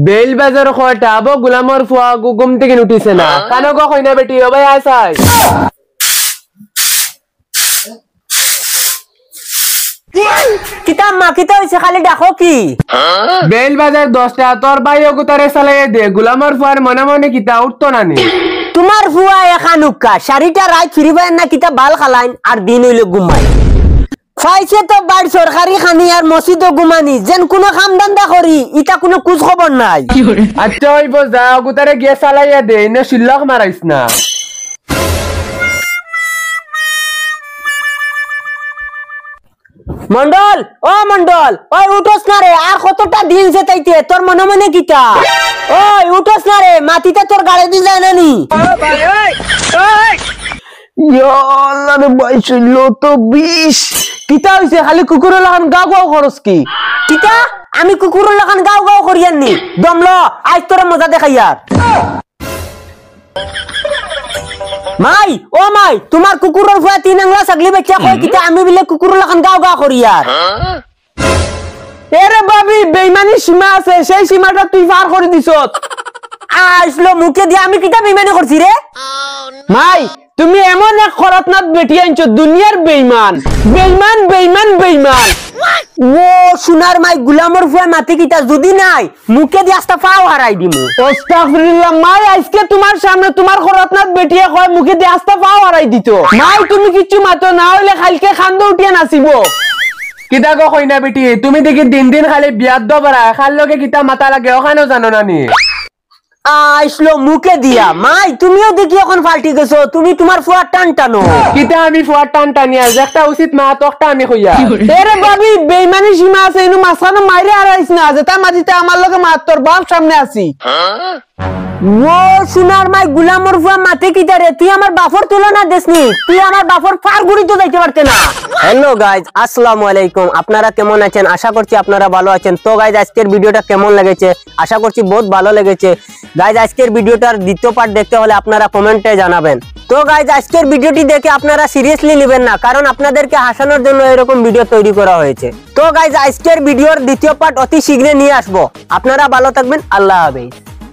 Bell বাজার কয়টা আবো গোলামর ফুয়া ঘুম থেকে উঠিছে না কানো গো কইনা বেটি ও ভাই আসাই কিতা মা কিতা হইছে খালি ডাকো কি বেল বাজার 10টা তোর ভাই ওগুতারে চালাই দে গোলামর ফুয়ার মনে মনে কিতা উঠতো না নি তোমার ফুয়া এখানুকা শাড়িটা রাত ফিরিবেন না কিতা বাল খালাইন আর দিন হইলে ঘুমাই ফাইছে তো বাড়ি সরকারি খানি আর মসজিদও ঘুমানি যেন কোনো কাম দান্দা করি ইটা কোনো কুছ খবর নাই আচ্ছা হইব যা ওগুতারে গিয়ে চালাইয়া দে ইনে শিল্লক মারাইস না মন্ডল ও মন্ডল ওই উঠোস না রে আর কতটা দিন যেতাইতে তোর মনে মনে কিতা ওই উঠোস না রে মাটিতে তোর গাড়ি দি যায় না নি আল্লাহ রে ভাই ছিল তো 20 কিতা হইছে খালি কুকুরের লাগান গাও গাও খরচ কি কিতা আমি কুকুরের লাগান গাও গাও করিয়ান নি দমলো আজ তোর মজা দেখাইয়ার মাই ও মাই তোমার কুকুরের ফুয়া 3 আংলা ছাগলি বাচ্চা কই কিতা আমি বিলে কুকুরের লাগান গাও গাও করিয়ার এরে বাবি বেইমানি সীমা আছে সেই সীমাটা তুই পার করে দিছস আসলো মুখে দিয়ে আমি কিতা বেইমানি করছি রে মাই তুমি এমন এক খরাতনাথ বেটি আনছো দুনিয়ার বেইমান বেইমান বেইমান বেইমান ও সোনার মাই গুলামর ফুয়া মাটি কিতা যদি নাই মুখে দিয়ে আস্তা পাও হারাই দিমু আস্তাগফিরুল্লাহ মাই আজকে তোমার সামনে তোমার খরাতনাথ বেটিয়ে কয় মুখে দিয়ে আস্তা পাও হারাই দিত মাই তুমি কিচ্ছু মাতো না হইলে খালকে খান্দ উঠিয়া নাচিবো কিতা গো কইনা বেটি তুমি দেখি দিন দিন খালি বিয়াত দবরা খাল লগে কিতা মাথা লাগে ওখানেও জানো না নি আসলো মুখে দিয়া মাই তুমিও দেখি এখন পাল্টি গেছো তুমি তোমার ফুয়ার টান টানো কিতা আমি ফুয়ার টান টানিয়া একটা উচিত মা তখটা আমি কইয়া এরে বাবি বেইমানি সীমা আছে ইনু মাছখানো মাইরে আরাইছ না যেটা মাটিতে আমার লগে মা তোর বাপ সামনে আছি ও সোনার মাই গুলামর ফুয়া মাটি কিতা রে তুই আমার বাফর তুলনা দেসনি তুই আমার বাফর পার গুড়ি তো যাইতে পারতে না হ্যালো গাইজ আসসালামু আলাইকুম আপনারা কেমন আছেন আশা করছি আপনারা ভালো আছেন তো গাইজ আজকের ভিডিওটা কেমন লেগেছে আশা করছি বহুত ভালো লেগেছে গাইজ আজকের ভিডিওটার দ্বিতীয় পার্ট দেখতে হলে আপনারা কমেন্টে জানাবেন তো গাইজ আজকের ভিডিওটি দেখে আপনারা সিরিয়াসলি নেবেন না কারণ আপনাদেরকে হাসানোর জন্য এরকম ভিডিও তৈরি করা হয়েছে তো গাইজ আজকের ভিডিওর দ্বিতীয় পার্ট অতি শীঘ্রই নিয়ে আসবো আপনারা ভালো থাকবেন আল্লাহ হাফেজ।